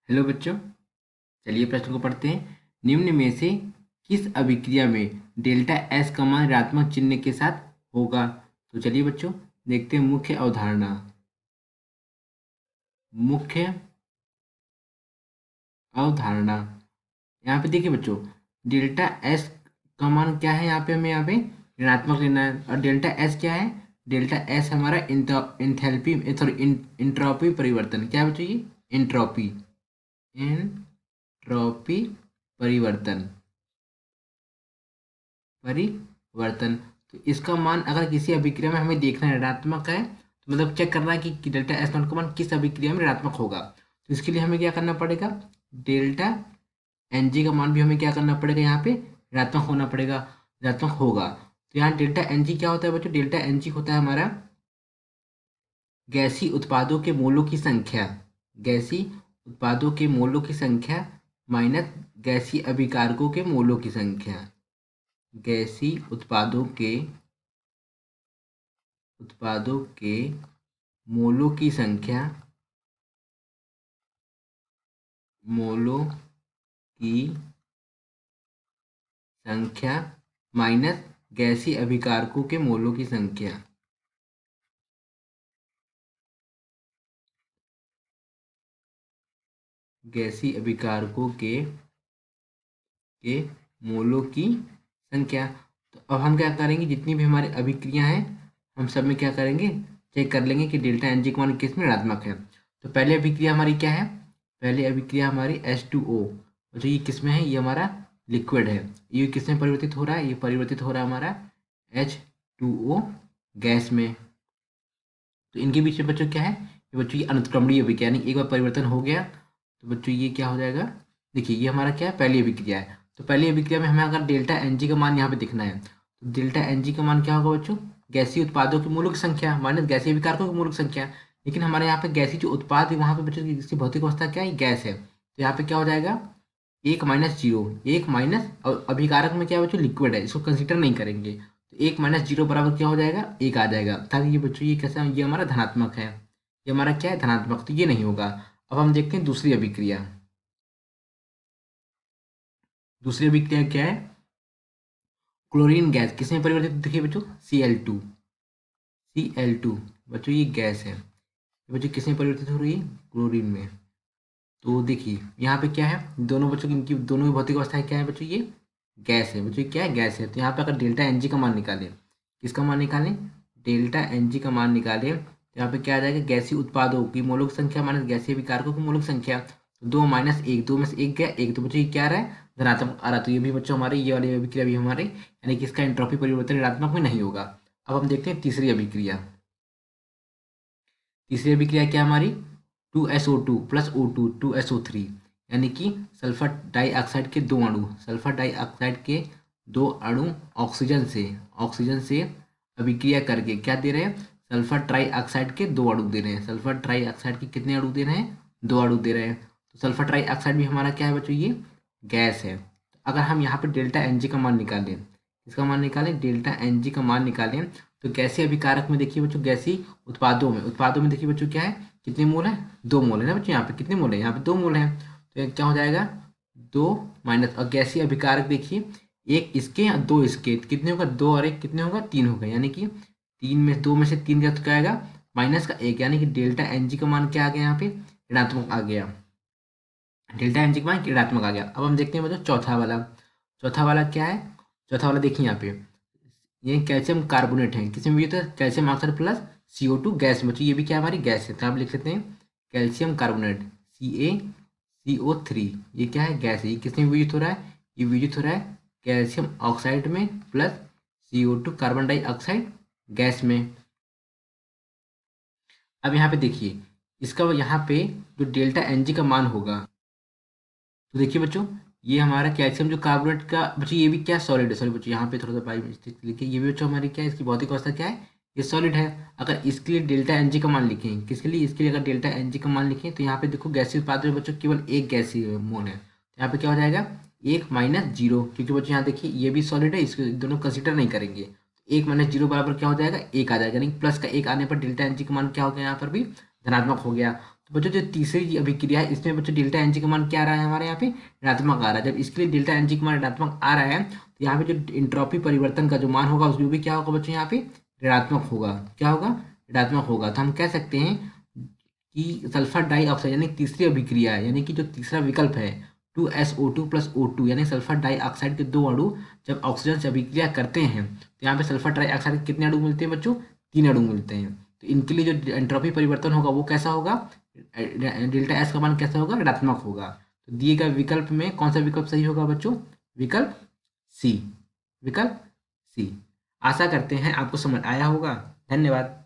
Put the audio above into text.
Hello बच्चों, चलिए प्रश्न को पढ़ते हैं। निम्न में से किस अभिक्रिया में डेल्टा एस का मान ऋणात्मक चिन्ह के साथ होगा? तो चलिए बच्चों देखते हैं मुख्य अवधारणा। मुख्य अवधारणा यहाँ पे देखिए बच्चों, डेल्टा एस का मान क्या है? हमें यहाँ पे ऋणात्मक लेना है। और डेल्टा एस क्या है? डेल्टा एस हमारा इंथैल्पी सॉरी इंट्रॉपी परिवर्तन। क्या है बच्चों? ये इंट्रॉपी इंट्रॉपी परिवर्तन परिवर्तन। तो इसका मान अगर किसी अभिक्रिया में हमें देखना है ऋणात्मक है, तो मतलब चेक करना है कि डेल्टा एस नॉट का मान किस अभिक्रिया में ऋणात्मक होगा। तो इसके लिए हमें क्या करना पड़ेगा? डेल्टा एन जी का मान भी हमें क्या करना पड़ेगा? यहाँ पे ऋणात्मक होना पड़ेगा, ऋणात्मक होगा। तो यहाँ डेल्टा एन जी क्या होता है बच्चों? डेल्टा एन जी होता है हमारा गैसीय उत्पादों के मोलों की संख्या, गैसीय उत्पादों के मोलों की संख्या माइनस गैसीय अभिकारकों के मोलों की संख्या। गैसीय उत्पादों के मोलों की संख्या, मोलों की संख्या माइनस गैसीय अभिकारकों के मोलों की संख्या। गैसीय अभिकारकों के मोलों की संख्या। तो अब हम क्या करेंगे? जितनी भी हमारी अभिक्रिया हैं हम सब में क्या करेंगे? चेक कर लेंगे कि डेल्टा एन जी का मान किस में ऋणात्मक है। तो पहले अभिक्रिया हमारी क्या है? पहले अभिक्रिया हमारी H2O, जो ये किस में है? ये हमारा लिक्विड है। ये किस में परिवर्तित हो रहा है? ये परिवर्तित हो रहा है हमारा H2O गैस में। तो इनके बीच में बच्चों क्या है? ये बच्चों ये अनुत्क्रमणीय अभिक्रिया, यानी एक बार परिवर्तन हो गया तो बच्चों ये क्या हो जाएगा? देखिए ये हमारा क्या है? पहली अभिक्रिया है। तो पहली अभिक्रिया में हमें अगर डेल्टा एन जी का मान यहाँ पे दिखना है, तो डेल्टा एन जी का मान क्या होगा बच्चों? गैसीय उत्पादों की मोलों की संख्या माइनस गैसीय अभिकारकों की मोलों की संख्या। लेकिन हमारे यहाँ पे गैसीय जो उत्पाद है वहाँ पे बच्चों की इसकी भौतिक अवस्था क्या है? गैस है। तो यहाँ पे क्या हो जाएगा? एक माइनस जीरो, एक माइनस, और अभिकारक में क्या है बच्चों? लिक्विड है, इसको कंसिडर नहीं करेंगे। तो एक माइनस जीरो बराबर क्या हो जाएगा? एक आ जाएगा। ताकि ये बच्चों ये कैसा? ये हमारा धनात्मक है। ये हमारा क्या है? धनात्मक। तो ये नहीं होगा। अब हम देखते हैं दूसरी अभिक्रिया। दूसरी अभिक्रिया क्या है? क्लोरीन गैस किस में परिवर्तित? देखिए बच्चों, Cl2। Cl2 बच्चों ये गैस है। ये बच्चों किस में परिवर्तित हो रही है? क्लोरीन में। तो देखिए यहाँ पे क्या है? दोनों बच्चों की, इनकी दोनों की भौतिक अवस्थाएं क्या है बच्चों? ये गैस है। बच्चों ये क्या है? गैस है। तो यहाँ पे अगर डेल्टा एन जी का मान निकालें, किसका मान निकालें? डेल्टा एन जी का मान निकालें तो यहाँ पे क्या आ जाएगा? गैसीय उत्पादों की मोलों की संख्या माइनस गैसीय विकारकों की मोलों की संख्या। तो दो माइनस एक, दो में से एक गया एक, तो बच्चों ये क्या आ रहा है? धनात्मक आ रहा। तो ये भी बच्चों हमारे ये वाली अभिक्रिया भी हमारे, यानी कि इसका एंट्रोपी परिवर्तन ऋणात्मक में नहीं होगा। अब हम देखते हैं तीसरी अभिक्रिया। तीसरी अभिक्रिया क्या हमारी? 2SO2 प्लस O2 2SO3, यानी कि सल्फर डाइऑक्साइड के दो अणु, सल्फर डाइऑक्साइड के दो अणु ऑक्सीजन से अभिक्रिया करके क्या दे रहे हैं? सल्फर ट्राइऑक्साइड के दो अणु दे रहे हैं। सल्फर ट्राइऑक्साइड के कितने अणु दे रहे हैं? दो अणु दे रहे हैं। तो सल्फर ट्राइऑक्साइड भी हमारा क्या है बच्चों? ये गैस है। तो अगर हम यहाँ पे डेल्टा एन जी का मान निकालें, इसका मान निकालें, डेल्टा एन जी का मान निकालें, तो गैसीय अभिकारक में देखिए बच्चों, गैसीय उत्पादों में देखिए बच्चों क्या है? कितने मोल है? दो मोल है ना बच्चों। यहाँ पे कितने मोल है? यहाँ पे दो मोल है। तो ये क्या हो जाएगा? दो माइनस, और गैसीय अभिकारक देखिए, एक इसके और दो इसके, कितने होगा? दो और एक कितने होगा? तीन होगा। यानी कि तीन में दो में से तीन गया तो क्या आएगा? माइनस का एक, यानी कि डेल्टा एन जी का मान क्या आ गया? यहाँ पे ऋणात्मक आ गया। डेल्टा एन जी का मान ऋणात्मक आ गया। अब हम देखते हैं बच्चों चौथा वाला। चौथा वाला क्या है? चौथा वाला देखिए यहाँ पे, ये कैल्शियम कार्बोनेट है। किसमें भी होता है? Calcium oxide plus CO2 gas में। तो ये भी क्या हमारी गैस है। तो आप लिख सकते हैं कैल्शियम कार्बोनेट CaCO3, ये क्या है? गैस है। ये किसमें वियुक्त हो रहा है? ये वियुक्त हो रहा है कैल्शियम ऑक्साइड में plus CO2 carbon dioxide gas में। अब यहाँ पे देखिए, इसका यहाँ पे जो डेल्टा एन जी का मान होगा, तो देखिए बच्चों, ये हमारा कैल्शियम जो कार्बोनेट का बच्चों, ये भी क्या? सॉलिड है। सॉरी बच्चों, यहाँ पे थोड़ा सा बाई मिस्टेक लिखिए। ये भी बच्चों हमारी क्या है? इसकी भौतिक अवस्था क्या है? ये सॉलिड है। अगर इसके लिए डेल्टा एन जी का मान लिखें, किसके लिए? इसके लिए अगर डेल्टा एन जी का मान लिखें, तो यहाँ पे देखो गैसीय उत्पाद में बच्चों केवल एक गैसीय मोल है। तो यहाँ पे क्या हो जाएगा? एक माइनस जीरो, क्योंकि बच्चों यहाँ देखिए ये भी सॉलिड है, इसको दोनों कंसिडर नहीं करेंगे। एक माइनस जीरो बराबर क्या हो जाएगा? एक आ जाएगा। यानी प्लस का एक आने पर डेल्टा एन जी का मान क्या हो गया? यहाँ पर भी धनात्मक हो गया। तो बच्चों जो तीसरी अभिक्रिया है इसमें बच्चों डेल्टा एन जी का मान क्या आ रहा है हमारे यहाँ पे ऋणात्मक आ रहा है। जब इसके लिए डेल्टा एन जी का मान ऋणात्मक आ रहा है तो यहाँ पे जो एंट्रोपी परिवर्तन का जो मान होगा उसमें भी क्या होगा बच्चों यहाँ पे ऋणात्मक होगा। क्या होगा? ऋणात्मक होगा। तो हम कह सकते हैं कि सल्फर डाइऑक्साइड यानी तीसरी अभिक्रिया है, यानी कि जो तीसरा विकल्प है 2SO2 प्लस O2 यानी सल्फर डाइऑक्साइड के दो अणु जब ऑक्सीजन से अभिक्रिया करते हैं तो यहाँ पे सल्फर डाइऑक्साइड के कितने अणु मिलते हैं बच्चों? 3 अणु मिलते हैं। तो इनके लिए जो एंट्रोपी परिवर्तन होगा वो कैसा होगा? डेल्टा एस का मान कैसा होगा? ऋणात्मक होगा। तो दिए गए विकल्प में कौन सा विकल्प सही होगा बच्चों? विकल्प सी। विकल्प सी। आशा करते हैं आपको समझ आया होगा। धन्यवाद।